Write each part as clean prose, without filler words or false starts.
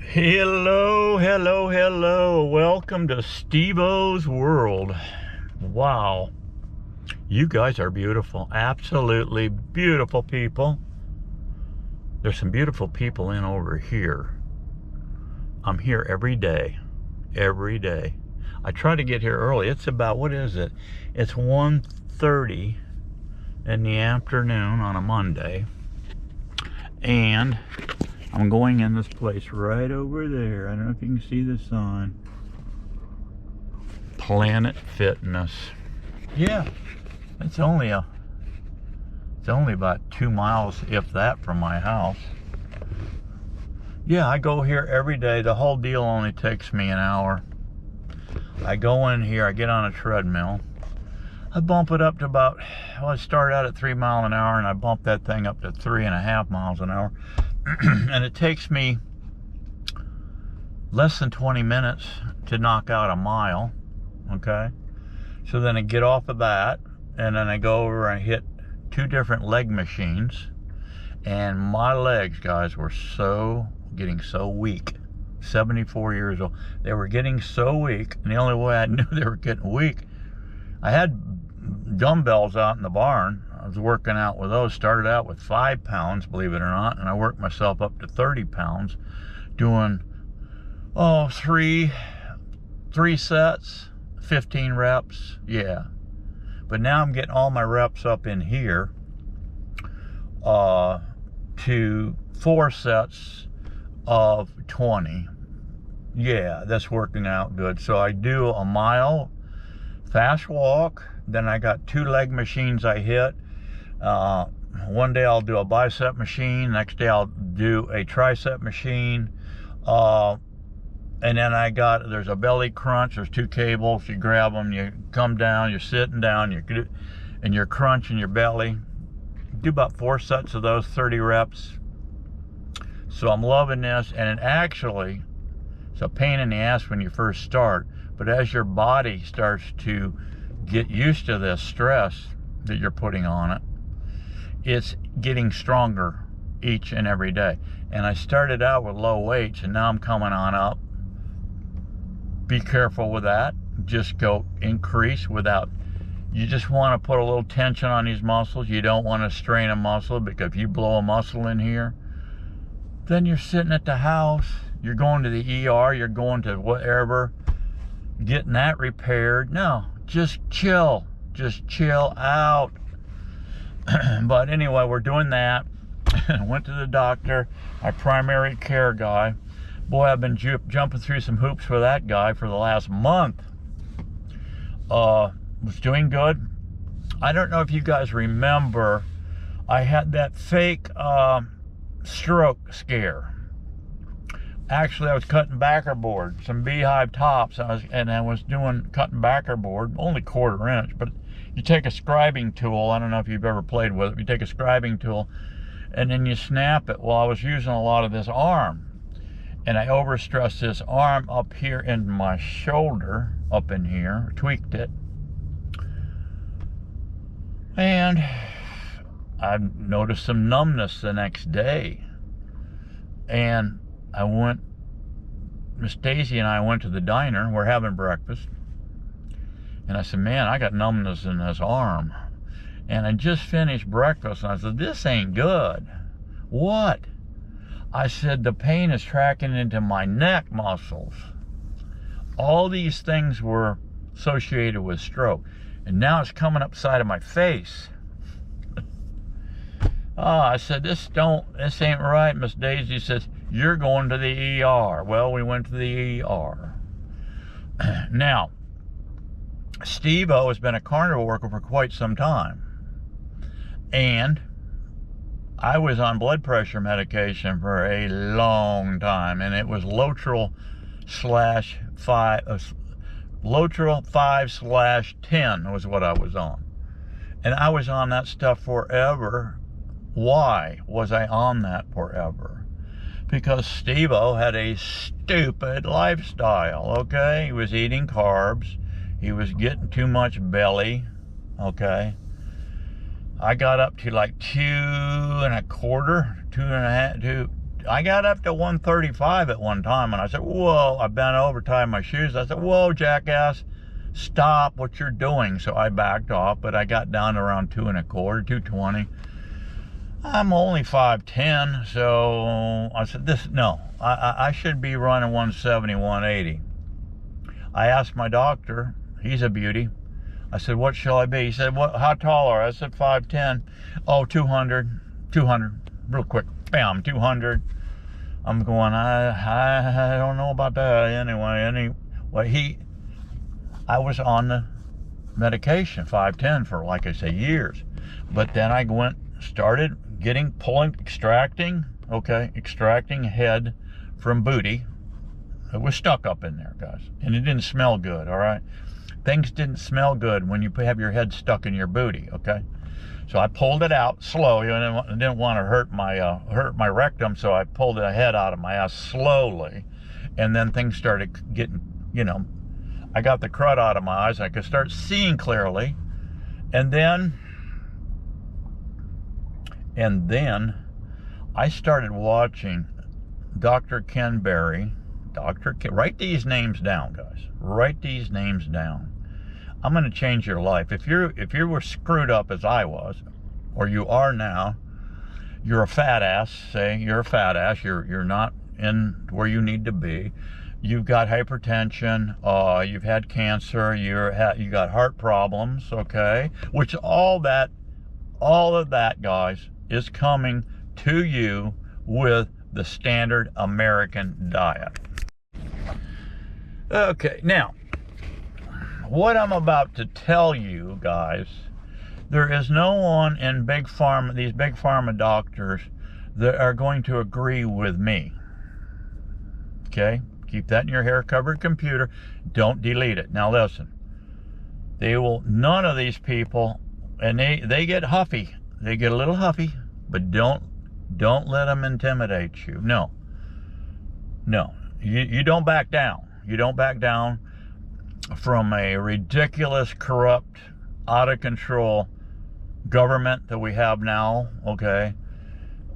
Hello, hello, hello. Welcome to Steveo's world. Wow. You guys are beautiful. Absolutely beautiful people. There's some beautiful people in over here. I'm here every day. Every day. I try to get here early. It's about, what is it? It's 1:30 in the afternoon on a Monday. And I'm going in this place right over there. I don't know if you can see the sign. Planet Fitness. Yeah, it's only about 2 miles, if that, from my house. Yeah, I go here every day. The whole deal only takes me an hour. I go in here, I get on a treadmill. I bump it up to about, well, I start out at 3 miles an hour and I bump that thing up to 3.5 miles an hour. And it takes me less than 20 minutes to knock out a mile, okay? So then I get off of that, and then I go over and hit 2 different leg machines, and my legs, guys, were getting so weak. 74 years old. They were getting so weak, and the only way I knew they were getting weak, I had dumbbells out in the barn. I was working out with those. Started out with 5 pounds, believe it or not, and I worked myself up to 30 pounds doing, three sets, 15 reps, yeah. But now I'm getting all my reps up in here to 4 sets of 20. Yeah, that's working out good. So I do a mile fast walk, then I got 2 leg machines I hit. One day I'll do a bicep machine, next day I'll do a tricep machine, and then there's a belly crunch. There's 2 cables, you grab them, you come down, you're sitting down, and you're crunching your belly. Do about 4 sets of those, 30 reps. So I'm loving this, and it's a pain in the ass when you first start, but as your body starts to get used to this stress that you're putting on it, it's getting stronger each and every day. And I started out with low weights, and now I'm coming on up. Be careful with that. Just go increase without, you just want to put a little tension on these muscles. You don't want to strain a muscle, because if you blow a muscle in here, then you're sitting at the house, you're going to the ER, you're going to whatever, getting that repaired. No, just chill out. But anyway, we're doing that. Went to the doctor, my primary care guy. Boy, I've been jumping through some hoops for that guy for the last month. Was doing good. I don't know if you guys remember, I had that fake stroke scare. Actually, I was cutting backer board, some beehive tops, I was cutting backer board, only 1/4 inch, but you take a scribing tool, I don't know if you've ever played with it, you take a scribing tool, and then you snap it. Well, I was using a lot of this arm, and I overstressed this arm up here in my shoulder, up in here, tweaked it, and I noticed some numbness the next day, and Miss Daisy and I went to the diner, we're having breakfast, and I said, man, I got numbness in this arm. And I just finished breakfast, and I said, this ain't good. What? I said, the pain is tracking into my neck muscles. All these things were associated with stroke, and now it's coming up side of my face. I said, this ain't right. Miss Daisy says, you're going to the ER. Well, we went to the ER. Now, Steveo has been a carnivore worker for quite some time. And I was on blood pressure medication for a long time, and it was Lotril 5/10 was what I was on. And I was on that stuff forever. Why was I on that forever? Because Steveo had a stupid lifestyle, okay? He was eating carbs. He was getting too much belly, okay? I got up to like 2.25, I got up to 135 at one time, and I said, whoa, I bent over, tied my shoes. I said, whoa, jackass, stop what you're doing. So I backed off, but I got down to around 225, 220. I'm only 5'10", so I said, I should be running 170, 180. I asked my doctor, he's a beauty. I said, what shall I be? He said, how tall are you? I said, 5'10". Oh, 200, real quick, bam, 200. I'm going, I don't know about that anyway. I was on the medication, 5'10", for, like I say, years. But then I started extracting head from booty. It was stuck up in there, guys, and it didn't smell good, all right? Things didn't smell good when you have your head stuck in your booty, okay? So I pulled it out slowly. I didn't want to hurt my rectum, so I pulled the head out of my ass slowly, and then things started getting, I got the crud out of my eyes. I could start seeing clearly, and then I started watching Dr. Ken Berry. Write these names down, guys. Write these names down. I'm going to change your life. If you were screwed up as I was, or you are now, you're a fat ass. Say you're a fat ass. You're not in where you need to be. You've got hypertension. You've had cancer. You got heart problems. Okay, which all of that, guys, is coming to you with the standard American diet. Okay, now, what I'm about to tell you, guys, there is no one in big pharma, these big pharma doctors, that are going to agree with me. Okay, keep that in your hair-covered computer. Don't delete it. Now listen, none of these people, and they get huffy. They get a little huffy, but don't let them intimidate you. No, you don't back down. You don't back down from a ridiculous, corrupt, out of control government that we have now, okay?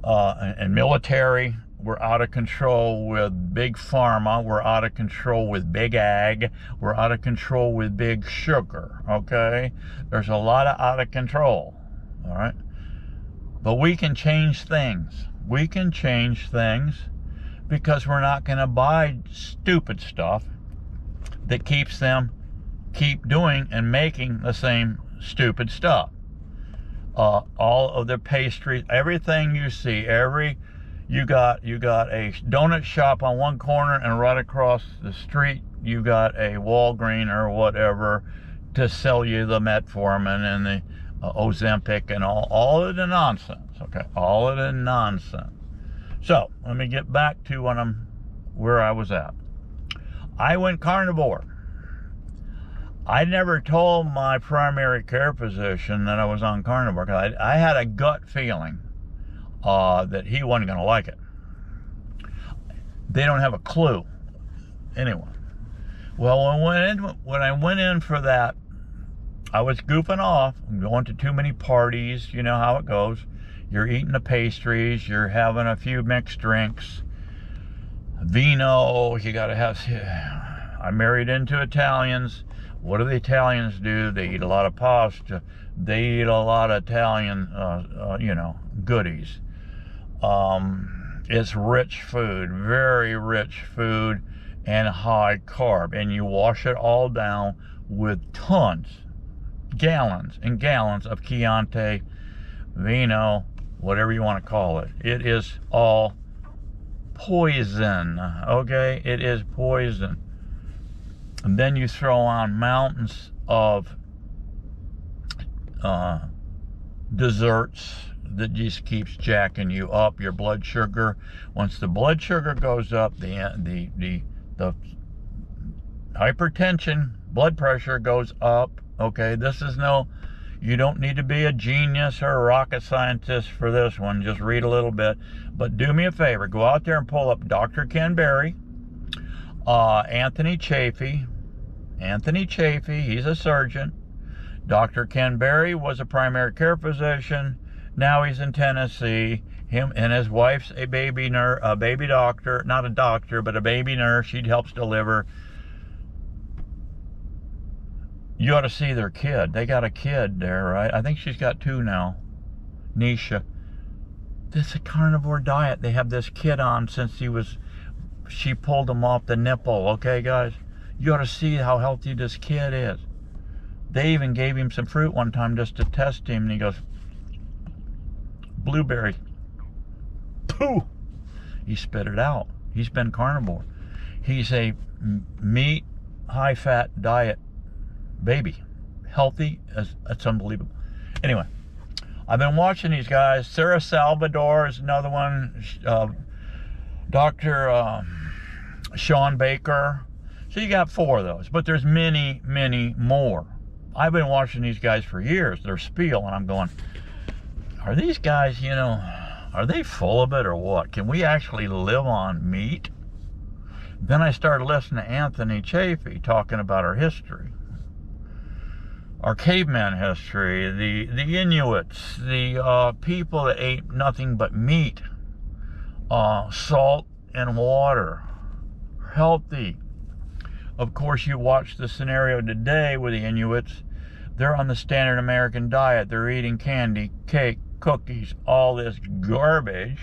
And military, we're out of control with big pharma, we're out of control with big ag, we're out of control with big sugar, okay? There's a lot of out of control, all right? But we can change things. We can change things because we're not going to buy stupid stuff that keeps them keep doing and making the same stupid stuff. All of the pastries, everything you see, you got a donut shop on one corner, and right across the street you got a Walgreens or whatever to sell you the metformin and the Ozempic and all of the nonsense. Okay, all of the nonsense. So let me get back to where I was at. I went carnivore. I never told my primary care physician that I was on carnivore because I had a gut feeling that he wasn't going to like it. They don't have a clue. Anyway, well, when I went in for that, I was goofing off, going to too many parties. You know how it goes. You're eating the pastries, you're having a few mixed drinks, vino, you gotta have. I married into Italians. What do the Italians do? They eat a lot of pasta. They eat a lot of Italian, goodies. It's rich food, very rich food, and high carb. And you wash it all down with tons, gallons and gallons of Chianti, vino, whatever you want to call it. It is all poison, okay? It is poison. And then you throw on mountains of desserts that just keeps jacking you up, your blood sugar. Once the blood sugar goes up, the hypertension, blood pressure goes up, okay? You don't need to be a genius or a rocket scientist for this one. Just read a little bit. But do me a favor. Go out there and pull up Dr. Ken Berry, Anthony Chafee. Anthony Chafee, he's a surgeon. Dr. Ken Berry was a primary care physician. Now he's in Tennessee. Him and his wife's a baby nurse, a baby doctor, not a doctor, but a baby nurse. She helps deliver. You ought to see their kid. They got a kid there, right? I think she's got 2 now. Nisha. This is a carnivore diet. They have this kid on since she pulled him off the nipple, okay, guys? You ought to see how healthy this kid is. They even gave him some fruit one time just to test him, and he goes, blueberry. Pooh! He spit it out. He's been carnivore. He's a meat, high-fat diet baby. Healthy, it's unbelievable. Anyway, I've been watching these guys. Sarah Salvador is another one. Dr. Sean Baker. So you got 4 of those, but there's many, many more. I've been watching these guys for years, their spiel, and I'm going, are these guys, are they full of it or what? Can we actually live on meat? Then I started listening to Anthony Chafee talking about our history. Our caveman history, the Inuits, the people that ate nothing but meat, salt and water, healthy. Of course, you watch the scenario today with the Inuits. They're on the standard American diet. They're eating candy, cake, cookies, all this garbage.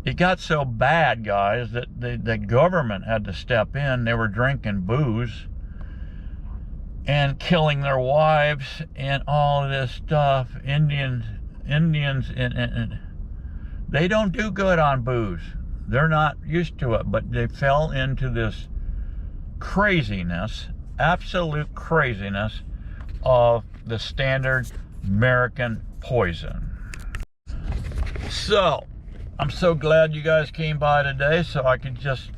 It got so bad, guys, that the government had to step in. They were drinking booze and killing their wives and all of this stuff. Indians, and they don't do good on booze. They're not used to it, but they fell into this craziness, absolute craziness of the standard American poison. So, I'm so glad you guys came by today so I could just,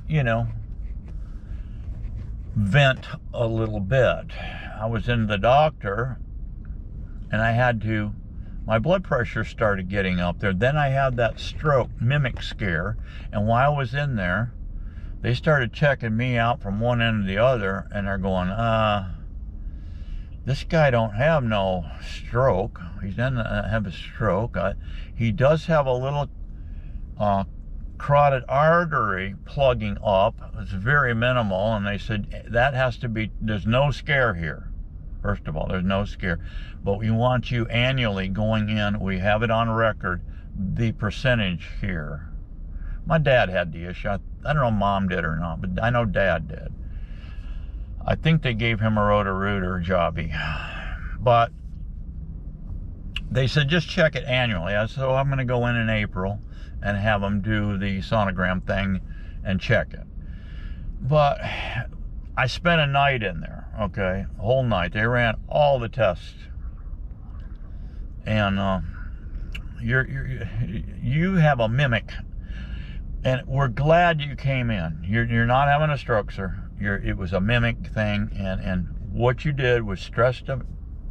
vent a little bit. I was in the doctor and my blood pressure started getting up there. Then I had that stroke mimic scare, and while I was in there, they started checking me out from one end to the other, and they're going, this guy don't have no stroke. He doesn't have a stroke. He does have a little carotid artery plugging up. It's very minimal, and they said that has to be, there's no scare here. First of all, there's no scare. But we want you annually going in, we have it on record, the percentage here. My dad had the issue. I don't know if Mom did or not, but I know Dad did. I think they gave him a Roto-Rooter jobby. But they said just check it annually. So I'm going to go in April and have them do the sonogram thing and check it. But I spent a night in there, okay? A whole night. They ran all the tests. And you have a mimic. And we're glad you came in. You're not having a stroke, sir. It was a mimic thing, and what you did was stress the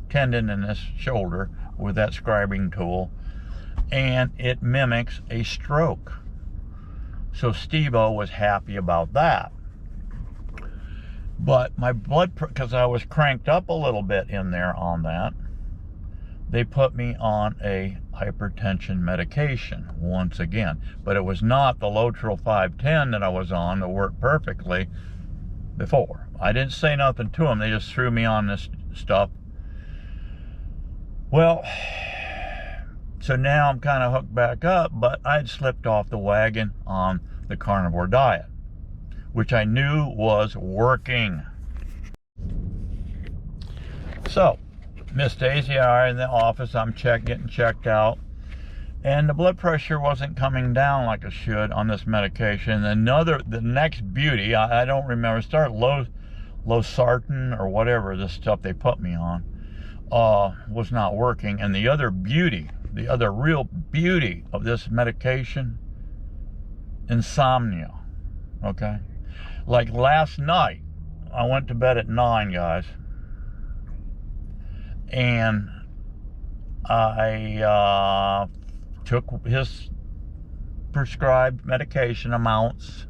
tendon in this shoulder with that scribing tool, and it mimics a stroke. So Steveo was happy about that. But my blood, because I was cranked up a little bit in there on that, they put me on a hypertension medication once again. But it was not the Lotril 510 that I was on that worked perfectly before. I didn't say nothing to them. They just threw me on this stuff. Well, so now I'm kind of hooked back up, but I'd slipped off the wagon on the carnivore diet, which I knew was working. So, Miss Daisy and I are in the office. I'm getting checked out, and the blood pressure wasn't coming down like it should on this medication. The next beauty, I don't remember, started losartan or whatever this stuff they put me on, was not working. And the other real beauty of this medication, insomnia. Okay, like last night, I went to bed at 9, guys. And I took his prescribed medication amounts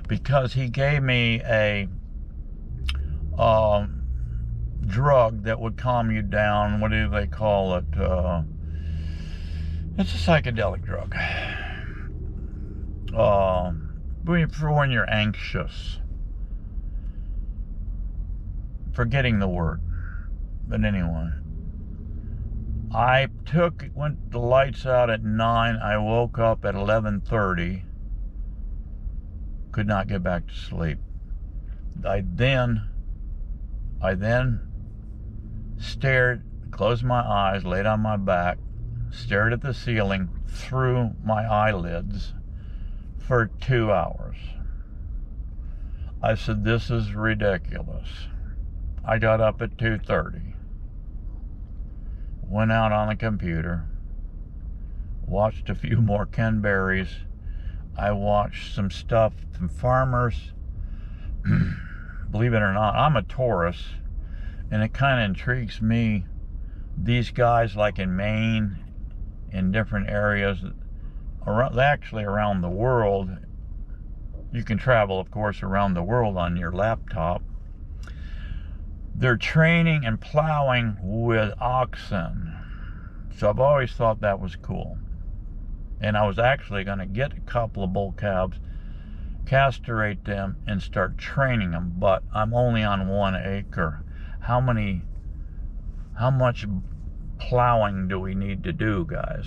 because he gave me a drug that would calm you down. What do they call it? It's a psychedelic drug. For when you're anxious. Forgetting the word. But anyway. Went the lights out at 9. I woke up at 11:30. Could not get back to sleep. I then closed my eyes, laid on my back, stared at the ceiling through my eyelids for 2 hours. I said, this is ridiculous. I got up at 2:30, went out on the computer, watched a few more Ken Berries. I watched some stuff from farmers. Believe it or not, I'm a Taurus, and it kind of intrigues me. These guys, like in Maine, in different areas, actually around the world. You can travel, of course, around the world on your laptop. They're training and plowing with oxen. So I've always thought that was cool. And I was actually going to get a couple of bull calves, castrate them, and start training them. But I'm only on 1 acre. How much plowing do we need to do, guys?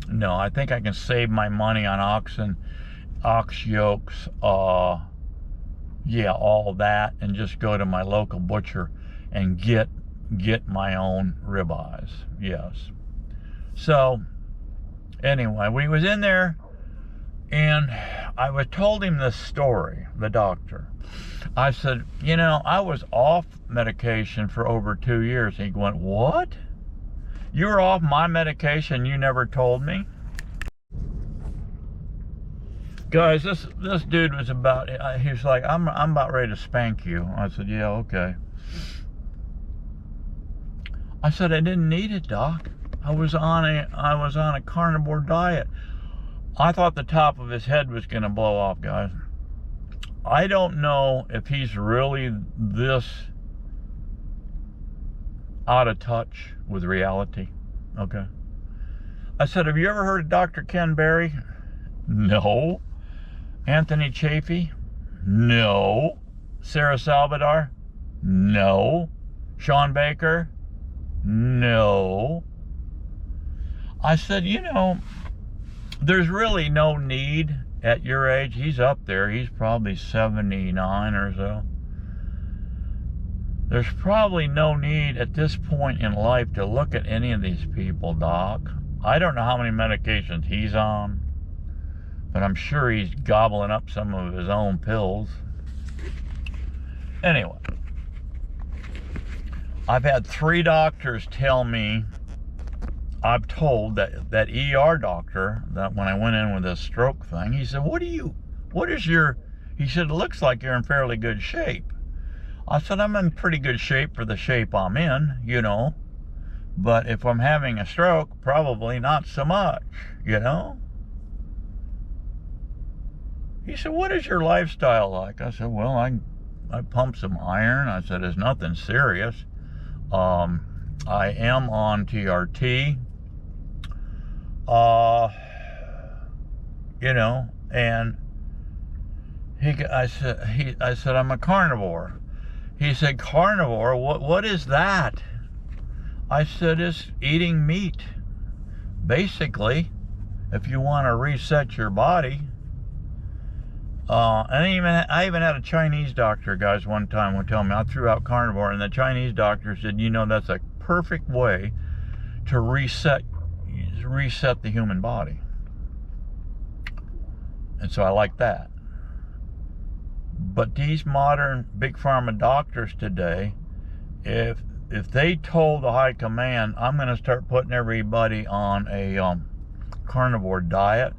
No, I think I can save my money on oxen, ox yokes, yeah, all that, and just go to my local butcher and get my own ribeyes. Yes. So anyway, we was in there, and I told him this story, the doctor. I said, you know, I was off medication for over 2 years. He went, what? You were off my medication, you never told me? Guys, this dude was about, he was like, I'm about ready to spank you. I said, yeah, okay. I said, I didn't need it, doc. I was on a carnivore diet. I thought the top of his head was going to blow off, guys. I don't know if he's really this out of touch with reality. Okay. I said, have you ever heard of Dr. Ken Berry? No. Anthony Chafee? No. Sarah Salvador? No. Sean Baker? No. I said, you know, there's really no need at your age. He's up there. He's probably 79 or so. There's probably no need at this point in life to look at any of these people, doc. I don't know how many medications he's on, but I'm sure he's gobbling up some of his own pills. Anyway, I've had 3 doctors tell me, I've told that ER doctor, that when I went in with this stroke thing, he said, he said, it looks like you're in fairly good shape. I said, I'm in pretty good shape for the shape I'm in, you know, but if I'm having a stroke, probably not so much, you know. He said, what is your lifestyle like? I said, well, I pump some iron. I said, it's nothing serious. I am on TRT. You know, and I said, I'm a carnivore. He said, carnivore? What is that? I said, it's eating meat. Basically, if you want to reset your body. And I even had a Chinese doctor, guys, one time would tell me, I threw out carnivore, and the Chinese doctor said, you know, that's a perfect way to reset the human body. And so I like that. But these modern big pharma doctors today, if they told the high command, I'm going to start putting everybody on a carnivore diet,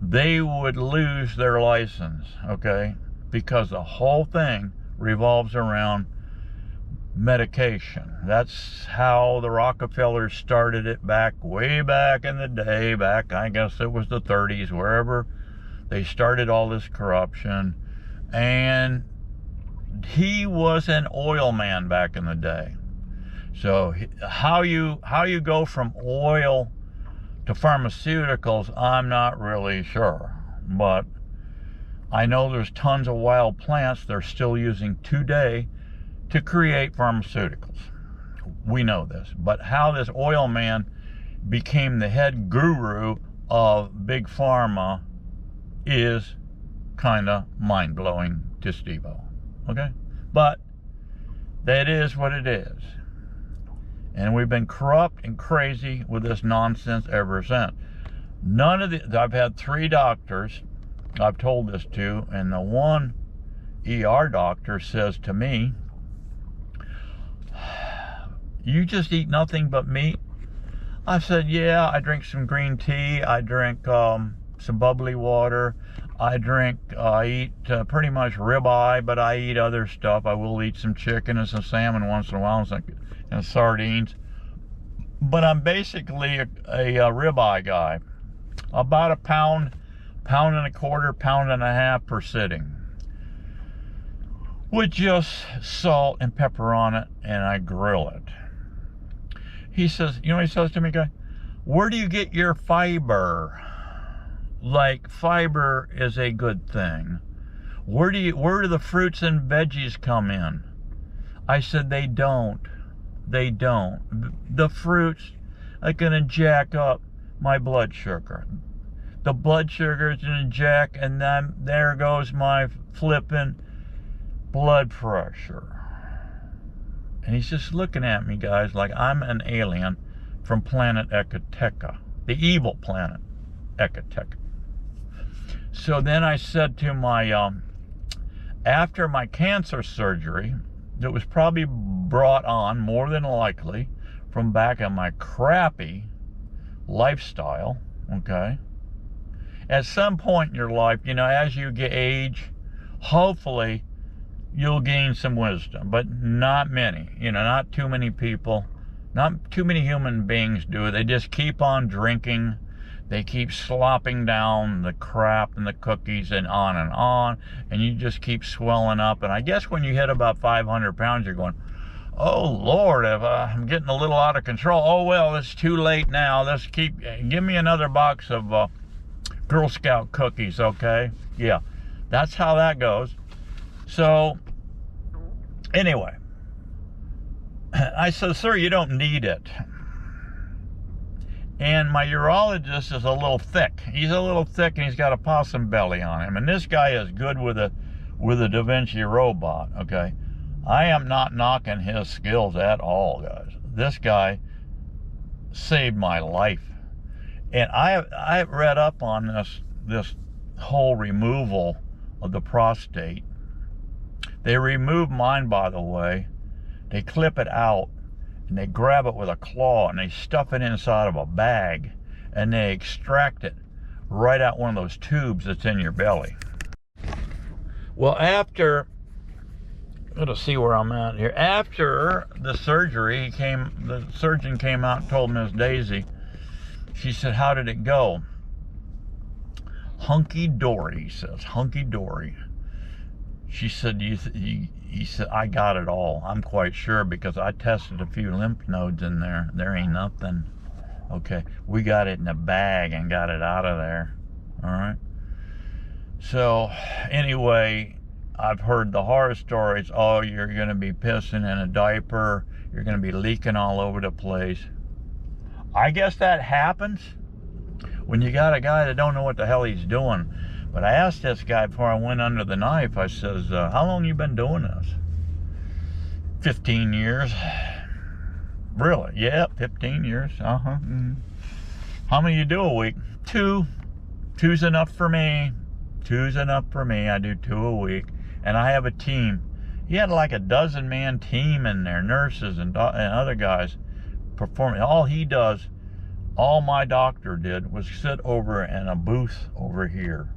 they would lose their license, okay? Because the whole thing revolves around medication. That's how the Rockefellers started it way back in the day, I guess it was the 30s, wherever they started all this corruption. And he was an oil man back in the day. So how you go from oil to pharmaceuticals, I'm not really sure. But I know there's tons of wild plants they're still using today to create pharmaceuticals. We know this. But how this oil man became the head guru of big pharma is kind of mind-blowing to Steveo. Okay? But that is what it is. And we've been corrupt and crazy with this nonsense ever since. None of the, I've had 3 doctors I've told this to, and the one ER doctor says to me, you just eat nothing but meat? I said, yeah, I drink some green tea, I drink some bubbly water, I eat pretty much ribeye, but I eat other stuff. I will eat some chicken and some salmon once in a while, and sardines. But I'm basically a ribeye guy. About a pound and a quarter, pound and a half per sitting. With just salt and pepper on it, and I grill it. He says, you know what he says to me, guy? Where do you get your fiber? Like, fiber is a good thing. Where do the fruits and veggies come in? I said, they don't. They don't. The fruits are gonna jack up my blood sugar. The blood sugar is gonna jack, and then there goes my flipping blood pressure. And he's just looking at me, guys, like I'm an alien from planet Ecateka, the evil planet Ecateka. So then I said to my, after my cancer surgery, that was probably brought on, more than likely, from back in my crappy lifestyle, okay? At some point in your life, you know, as you age, hopefully you'll gain some wisdom, but not many. You know, not too many people, not too many human beings do it. They just keep on drinking. They keep slopping down the crap and the cookies and on, and you just keep swelling up. And I guess when you hit about 500 pounds, you're going, oh Lord, I'm getting a little out of control. Oh well, it's too late now. Give me another box of Girl Scout cookies, okay? Yeah, that's how that goes. So, anyway, I said, sir, you don't need it. And my urologist is a little thick. He's a little thick, and he's got a possum belly on him. And this guy is good with a Da Vinci robot, okay? I am not knocking his skills at all, guys. This guy saved my life. And I read up on this whole removal of the prostate. They remove mine, by the way. They clip it out, and they grab it with a claw, and they stuff it inside of a bag, and they extract it right out one of those tubes that's in your belly. Well, after, let's see where I'm at here. After the surgery, the surgeon came out and told Miss Daisy, she said, how did it go? Hunky-dory, he says, hunky-dory. She said, he said, I got it all. I'm quite sure, because I tested a few lymph nodes in there. There ain't nothing. Okay, we got it in a bag and got it out of there. All right. So anyway, I've heard the horror stories. Oh, you're going to be pissing in a diaper. You're going to be leaking all over the place. I guess that happens when you got a guy that don't know what the hell he's doing. But I asked this guy before I went under the knife, I says, how long you been doing this? 15 years. Really? Yeah, 15 years. Uh-huh. Mm-hmm. How many you do a week? 2. 2's enough for me. 2's enough for me. I do 2 a week. And I have a team. He had like a 12-man team in there, nurses and other guys performing. All my doctor did was sit over in a booth over here.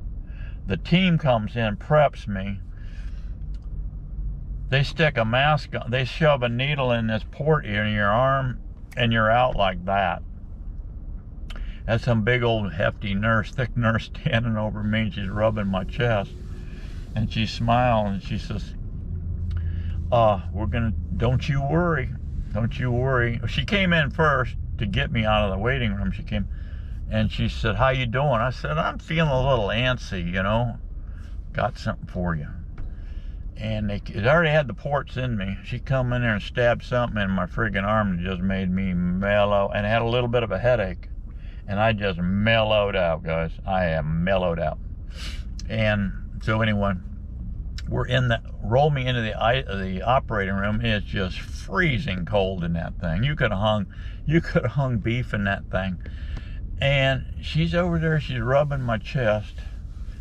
The team comes in, preps me. They stick a mask on, they shove a needle in this port in your arm, and you're out like that. That's some big old hefty nurse, thick nurse standing over me, and she's rubbing my chest. And she's smiling, and she says, don't you worry. Don't you worry. She came in first to get me out of the waiting room. She came, And she said, how you doing? I said, I'm feeling a little antsy, you know. Got something for you. And it already had the ports in me. She come in there and stabbed something in my friggin' arm and just made me mellow. And I had a little bit of a headache. And I just mellowed out, guys. I am mellowed out. And so anyway, we're in the, roll me into the operating room. It's just freezing cold in that thing. You could have hung beef in that thing. And she's over there, she's rubbing my chest,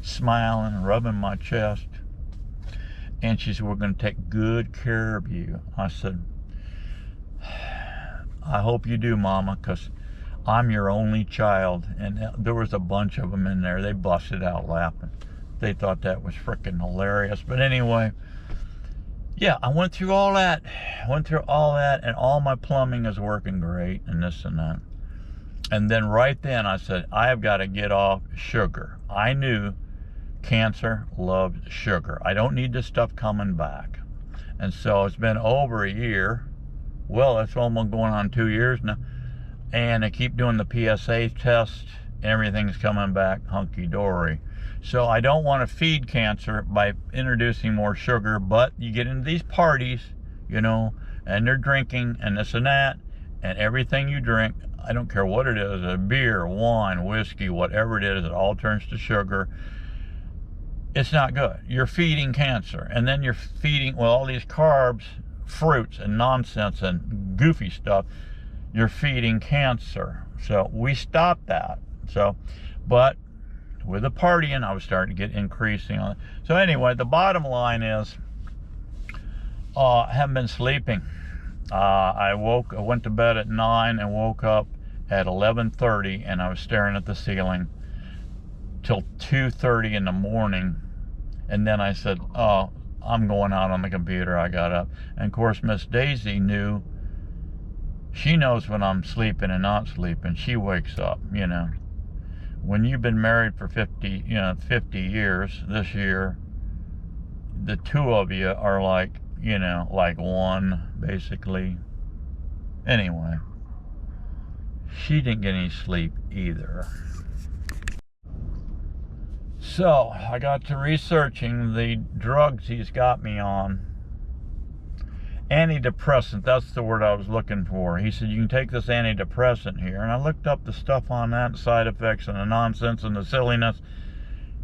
smiling, rubbing my chest. And she said, we're going to take good care of you. I said, I hope you do, Mama, because I'm your only child. And there was a bunch of them in there. They busted out laughing. They thought that was freaking hilarious. But anyway, yeah, I went through all that. And all my plumbing is working great and this and that. And then right then I said, I have got to get off sugar. I knew cancer loved sugar. I don't need this stuff coming back. And so it's been over a year. Well, it's almost going on 2 years now. And I keep doing the PSA test. Everything's coming back hunky-dory. So I don't want to feed cancer by introducing more sugar, but you get into these parties, you know, and they're drinking and this and that, and everything you drink, I don't care what it is, a beer, wine, whiskey, whatever it is, it all turns to sugar. It's not good. You're feeding cancer. And then you're feeding, well, all these carbs, fruits, and nonsense, and goofy stuff. You're feeding cancer. So we stopped that. So, but with the partying, I was starting to get increasing on it. So anyway, the bottom line is, I haven't been sleeping. I went to bed at 9 and woke up at 11:30, and I was staring at the ceiling till 2:30 in the morning. And then I said, oh, I'm going out on the computer. I got up. And of course, Miss Daisy knew. She knows when I'm sleeping and not sleeping. She wakes up, you know. When you've been married for 50 years this year, the two of you are like, you know, like one, basically. Anyway, she didn't get any sleep either. So I got to researching the drugs he's got me on. Antidepressant, that's the word I was looking for. He said, you can take this antidepressant here. And I looked up the stuff on that, side effects and the nonsense and the silliness.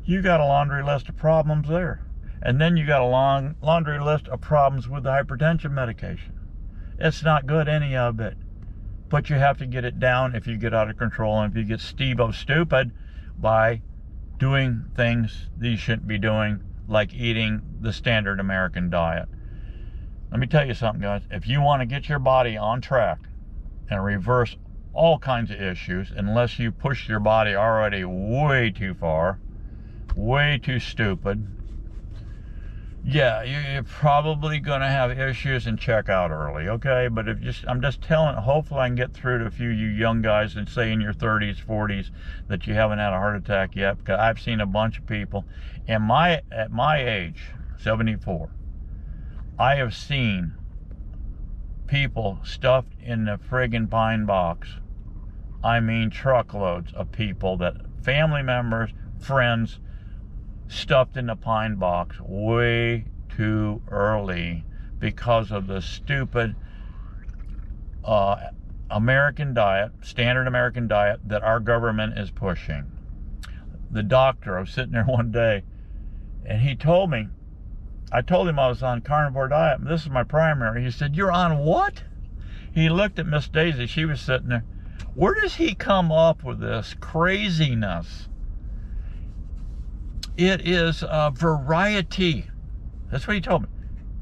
You got a laundry list of problems there. And then you got a long laundry list of problems with the hypertension medication. It's not good, any of it. But you have to get it down if you get out of control and if you get Steveo stupid by doing things that you shouldn't be doing, like eating the standard American diet. Let me tell you something, guys. If you want to get your body on track and reverse all kinds of issues, unless you push your body already way too far, way too stupid, yeah, you're probably going to have issues and check out early, okay? But I'm just telling, hopefully I can get through to a few of you young guys and say in your 30s, 40s that you haven't had a heart attack yet, because I've seen a bunch of people. At my age, 74, I have seen people stuffed in the friggin' pine box. I mean truckloads of people, that family members, friends, stuffed in the pine box way too early because of the stupid American diet, standard American diet that our government is pushing. The doctor, I was sitting there one day and he told me, I told him I was on carnivore diet. This is my primary. He said, you're on what? He looked at Miss Daisy. She was sitting there. Where does he come up with this craziness? It is variety. That's what he told me.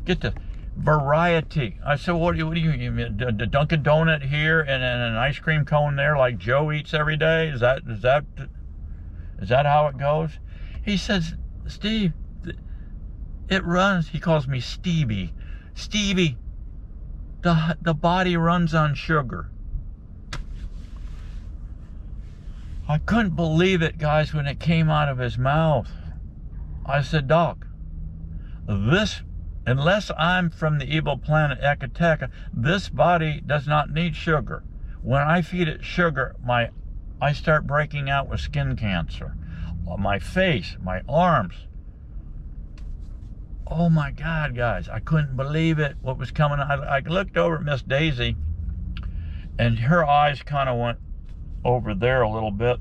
Get the variety. I said, what do you mean? The Dunkin' Donut here and an ice cream cone there like Joe eats every day? Is that how it goes? He says, Steve, it runs, he calls me Stevie. Stevie, the body runs on sugar. I couldn't believe it, guys, when it came out of his mouth. I said, Doc, unless I'm from the evil planet Ecateka, this body does not need sugar. When I feed it sugar, my I start breaking out with skin cancer. My face, my arms. Oh my God, guys, I couldn't believe it, what was coming. I looked over at Miss Daisy, and her eyes kind of went over there a little bit.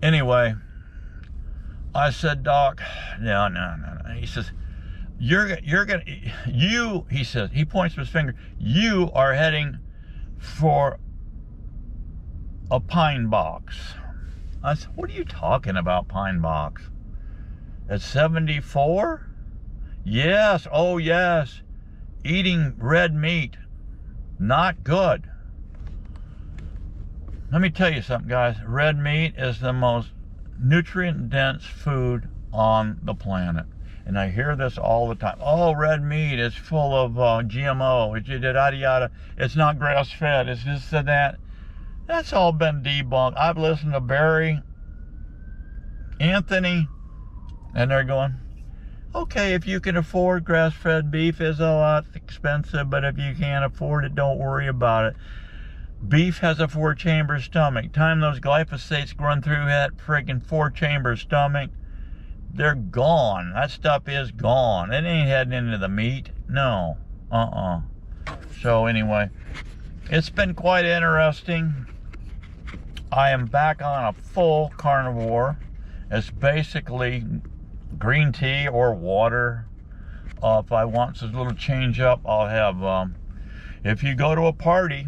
Anyway, I said, Doc, no. He says, he says, he points with his finger, you are heading for a pine box. I said, what are you talking about, pine box? At 74? Yes, oh yes. Eating red meat, not good. Let me tell you something, guys. Red meat is the most nutrient-dense food on the planet. And I hear this all the time. Oh, red meat is full of GMO. It's yada yada. It's not grass-fed. It's this and that. That's all been debunked. I've listened to Barry, Anthony, and they're going, okay, if you can afford grass-fed beef, it's a lot expensive, but if you can't afford it, don't worry about it. Beef has a 4-chamber stomach. Time those glyphosates run through that friggin' 4-chamber stomach, they're gone. That stuff is gone. It ain't heading into the meat. No. So anyway, it's been quite interesting. I am back on a full carnivore. It's basically green tea or water. If I want a little change up, I'll have, if you go to a party,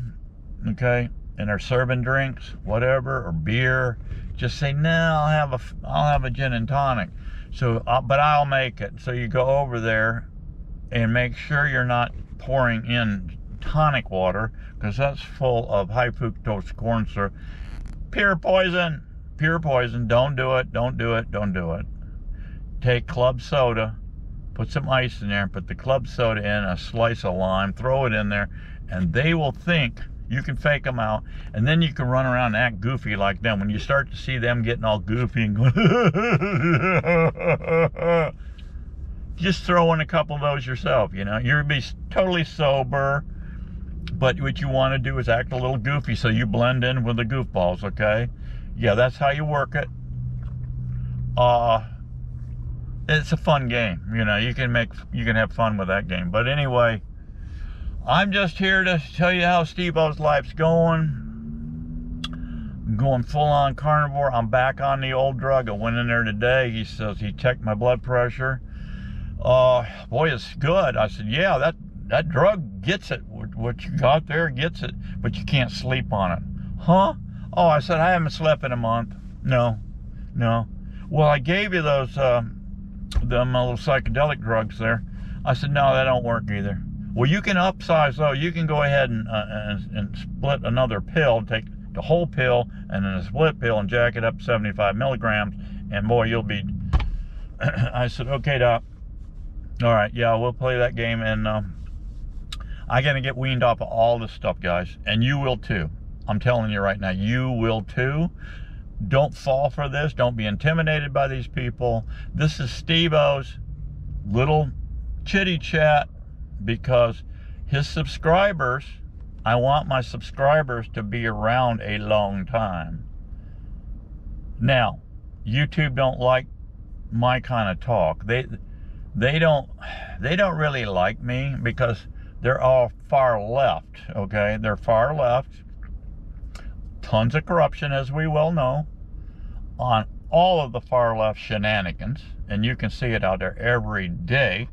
okay, and they're serving drinks, whatever, or beer, just say, no, I'll have a gin and tonic. So, but I'll make it. So you go over there and make sure you're not pouring in tonic water, because that's full of high fructose corn syrup. Pure poison. Pure poison. Don't do it. Don't do it. Don't do it. Take club soda, put some ice in there, put the club soda in, a slice of lime, throw it in there, and they will think you can fake them out, and then you can run around and act goofy like them. When you start to see them getting all goofy and going, just throw in a couple of those yourself, you know. You'll be totally sober, but what you want to do is act a little goofy so you blend in with the goofballs, okay? Yeah, that's how you work it. It's a fun game, you know. You can have fun with that game. But anyway, I'm just here to tell you how Stevo's life's going. I'm going full-on carnivore. I'm back on the old drug. I went in there today. He says he checked my blood pressure. Boy, it's good. I said, yeah, that drug gets it. What you got there gets it, but you can't sleep on it. Huh? Oh, I said, I haven't slept in a month. No. Well, I gave you those, them little psychedelic drugs there. I said, no, that don't work either. Well, you can upsize though. You can go ahead and split another pill, take the whole pill and then a split pill and jack it up 75 milligrams, and boy, you'll be. I said, okay, Doc. All right, yeah, we'll play that game, and I gotta get weaned off of all this stuff, guys, and you will too. I'm telling you right now, you will too. Don't fall for this. Don't be intimidated by these people. This is Stevo's little chitty chat, because his subscribers, I want my subscribers to be around a long time. Now, YouTube don't like my kind of talk. They don't really like me because they're all far left, okay? They're far left. Tons of corruption, as we well know, on all of the far left shenanigans, and you can see it out there every day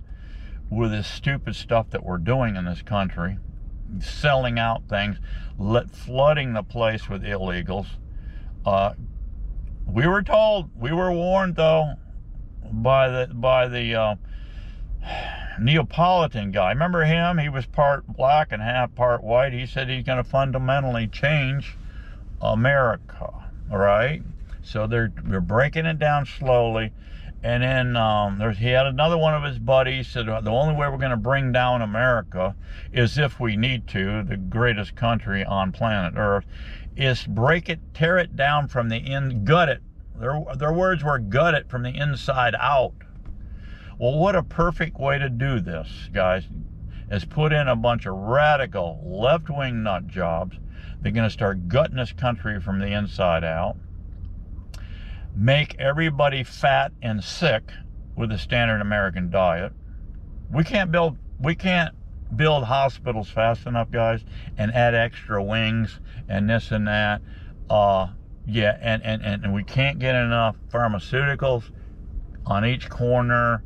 with this stupid stuff that we're doing in this country, selling out things, flooding the place with illegals. We were told, we were warned though, by the Neapolitan guy. Remember him? He was part black and half part white. He said he's going to fundamentally change America. All right, so they're breaking it down slowly. And then he had another one of his buddies said the only way we're going to bring down America is if we need to, the greatest country on planet Earth, is break it, tear it down from the gut it. Their words were gut it from the inside out. Well, what a perfect way to do this, guys, is put in a bunch of radical left-wing nut jobs They're going to start gutting this country from the inside out. Make everybody fat and sick with the standard American diet. We can't build hospitals fast enough, guys, and add extra wings and this and that. Yeah, and we can't get enough pharmaceuticals on each corner.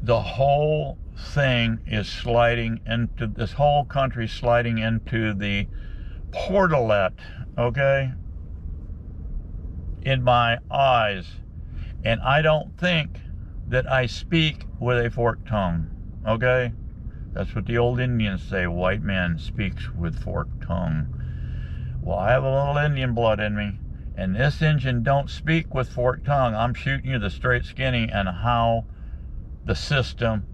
The whole thing is sliding into, this whole country sliding into the portalette, okay? In my eyes. And I don't think that I speak with a forked tongue, okay? That's what the old Indians say, white man speaks with forked tongue. Well, I have a little Indian blood in me, and this Indian don't speak with forked tongue. I'm shooting you the straight skinny and how the system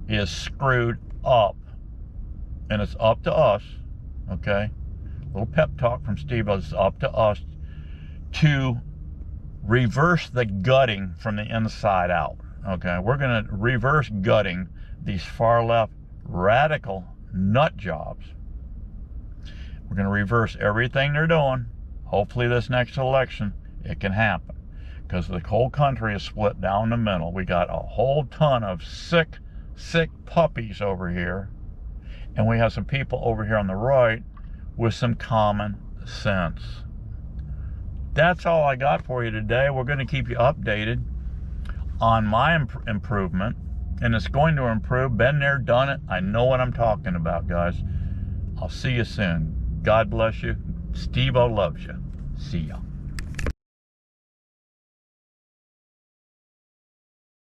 is screwed up. And it's up to us, okay? A little pep talk from Steve, it's up to us to reverse the gutting from the inside out, okay? We're gonna reverse gutting these far left radical nut jobs. We're gonna reverse everything they're doing. Hopefully this next election, it can happen. Because the whole country is split down the middle. We got a whole ton of sick puppies over here. And we have some people over here on the right with some common sense. That's all I got for you today. We're going to keep you updated on my improvement. And it's going to improve. Been there, done it. I know what I'm talking about, guys. I'll see you soon. God bless you. Steveo loves you. See ya.